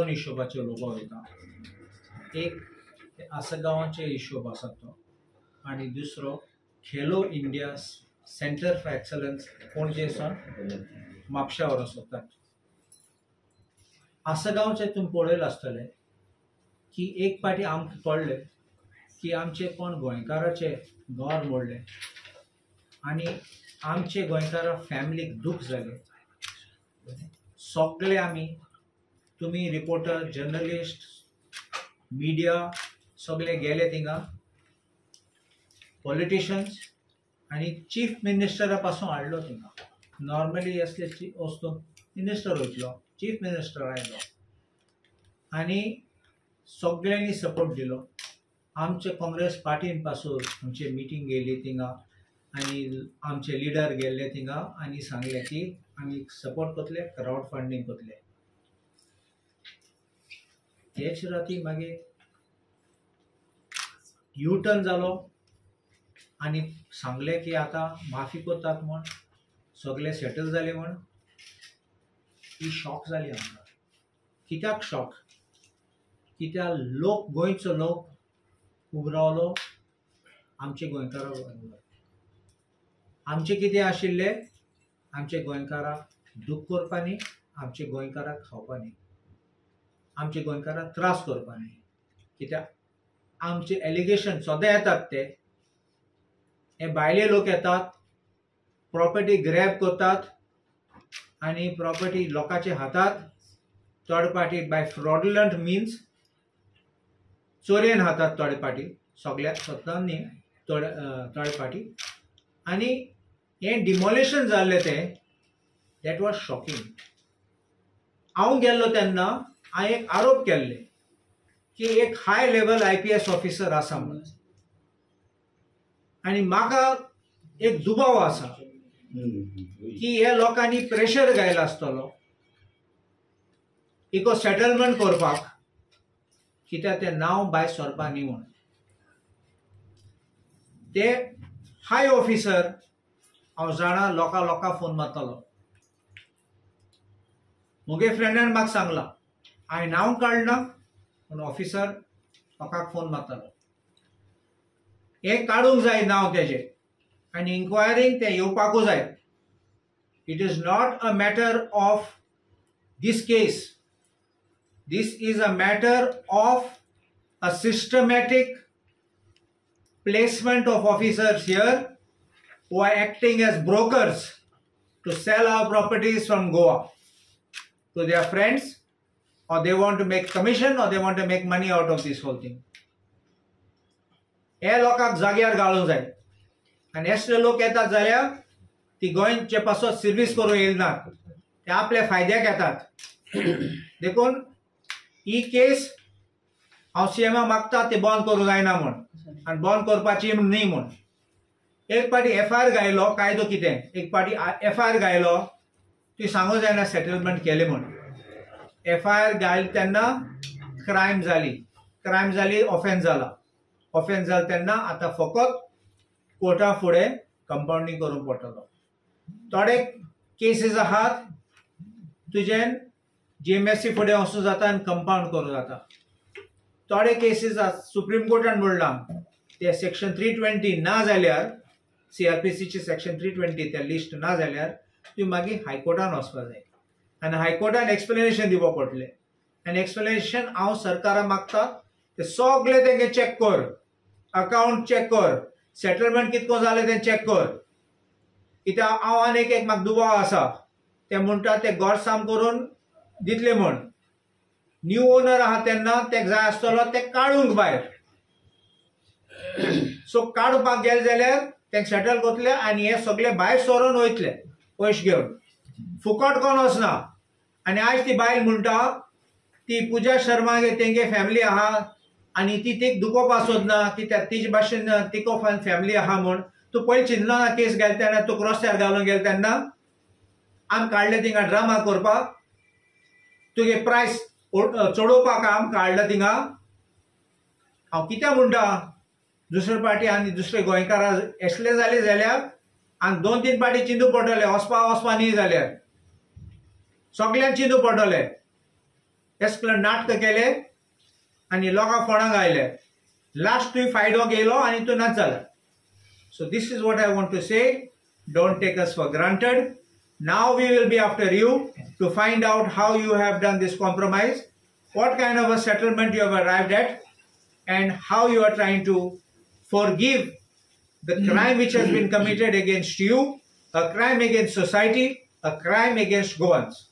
हिशोबाचे लोक वयता. एक आसगांवाचे हिशोब आसा तो, आनी दुसरो Khelo India centre for excellence पणजेसून म्हापशा व्हरोन वतात. आसगांवचे तुमी पळयलें आसतलें की एक पाटी आमकां कळ्ळें की आमचे कोण गोंयकाराचे घर मोडलें आनी आमचे गोंयकारा फॅमिलीक दूख जालें. सगळे आमी, तुमी रिपोर्टर, जर्नलिस्ट, मिडिया सगळे गेले थिंगा, पॉलिटिशियन्स आनी चीफ मिनिस्टरा पासून हाडलो थिंगा. नॉर्मली असले वस्तू मिनिस्टर वयतलो, चीफ मिनिस्टर आयलो आनी सगळ्यांनी सपोर्ट दिलो. आमचे काँग्रेस पार्टीन पासून आमची मिटींग गेली थिंगा आनी आमचे लिडर गेल्ले थिंगा आनी सांगले की आमी सपोर्ट करतले, क्राउड फंडींग करतले. तेच राती मागीर यू टर्न जालो आनी सांगले की आतां माफी करतात म्हण, सगळे सेटल जाले म्हण. ही शॉक जाली आमकां. कित्याक शॉक? कित्याक लोक, गोंयचो लोक खूब रावलो आमचे गोंयकारा बरोबर. आमचे कितें आशिल्ले, आमचे गोंयकाराक दूख करपा न्ही, आमचे गोंयकाराक खावपा न्ही, आमचे गोंयकाराक त्रास करपा न्ही. कित्याक आमचे एलिगेशन सदां येतात ते, हे भायले लोक येतात, प्रॉपर्टी ग्रॅब करतात आनी प्रॉपर्टी लोकांच्या हातात थर्ड पार्टी बाय फ्रॉडुलंट मीन्स चोरेन हातात थोडे पार्टी, सगळ्यात स्वतः न्ही, थर्ड पार्टी. आनी हे डिमॉलिशन जाल्ले ते, दॅट वॉज शॉकिंग. हांव गेल्लो तेन्ना हांवें एक आरोप केल्ले की एक हाय लेवल IPS ऑफिसर आसा म्हणून, आनी म्हाका एक दुबाव आसा की हे लोकांनी प्रेशर घायला आसतलो इको सेटलमेंट करपाक, कित्याक ते नांव भायर सरपा न्ही म्हूण. ते हाय ऑफिसर हांव जाणा, लोकां फोन मारतालो. मुगे फ्रेंडान म्हाका सांगला, हांवें नांव काडना पूण ऑफिसर लोकांक फोन मारतालो. हे काडूंक जाय नांव तेजें आनी इन्क्वायरींग ते येवपाकूच जाय. It is not a matter of this case. This is a matter of a systematic placement of officers here who are acting as brokers to sell our properties from Goa to their friends, or they want to make commission, or they want to make money out of this whole thing. हे लोकांक जाग्यार घालूंक जाय. आनी असले लोक येतात जाल्यार ती गोंयचे पासून सर्वीस करूं येयनात, ते आपल्या फायद्याक येतात. देखून ही केस हांव CM मागता ते बंद करूं जायना म्हूण, आनी बंद करपाची न्ही म्हूण. एक पाटी FIR घायलो, कायदो कितें, एक पाटी FIR घायलो, ती सांगूंक जायना सेटलमेंट केले म्हूण. FIR घायल तेन्ना क्रायम जाली, ऑफेन्स जाला तेन्ना आतां फकत कोर्टा फुडें कंपाउंडींग करूंक पडटलो. थोडे केसीस आहात तुजें GMSC फुडें वचूं जाता आनी कंपाउंड करूं जाता. थोडे केसीस सुप्रीम कोर्टान म्हणलां ते सेक्शन 320 ना जाल्यार, CRPCची सेक्शन 320 ते लिस्ट ना जाल्यार तुम्ही मागीर हायकोर्टान वचपाक जाय आनी हायकोर्टान एक्सप्लेनेशन दिवप पडटलें. आनी एक्सप्लेनेशन हांव सरकाराक मागता ते सगळे तेंगे चॅक कर, अकाउंट चॅक कर, सेटलमेंट कितको जालें तें चॅक कर. कित्याक हांव आनीक एक म्हाका दुबाव आसा, ते म्हणटा ते घर साम करून दितले म्हण. न्यू ओनर आहा तेन्ना ते जाय आसतलो ते काडूंक भायर. सो काडपाक गेले जाल्यार ते सेटल करतले आनी हे सगळे भायर सोरोन वयतले पयशे घेवन. फुकट कोण वचना. आनी आयज ती बायल म्हणटा ती पूजा शर्मा तेंगे फॅमिली आहा आनी ती तेक दुखोवपा सोदना, कित्याक तिचे भाशेन तिको फॅमिली आहा म्हूण. तूं पयलीं चिंतलो ना केस घाल तेन्ना, तुका रस्त्यार घालून गेले तेन्ना आमी काडले थिंगा ड्रामा करपाक, तुगे प्रायस चडोवपाक आम काडला थिंगा. हांव कित्याक म्हणटा दुसरे पार्टी आनी दुसरे गोंयकारा असले जाले जाल्यार आनी 2-3 पार्टी चिंतू पडटले, वचपा न्ही जाल्यार सगळ्यांक चिंतू पडटले. एसकलं नाटक केले आणि लोकांक फोणाक आयले लास्ट तुवें फायदो गेलो आणि तो नाच जाला. So this is what I want to say. Don't take us for granted. Now we will be after you to find out how you have done this compromise, what kind of a settlement you have arrived at, and how you are trying to forgive the crime which has been committed against you, a crime against society, a crime against Goans.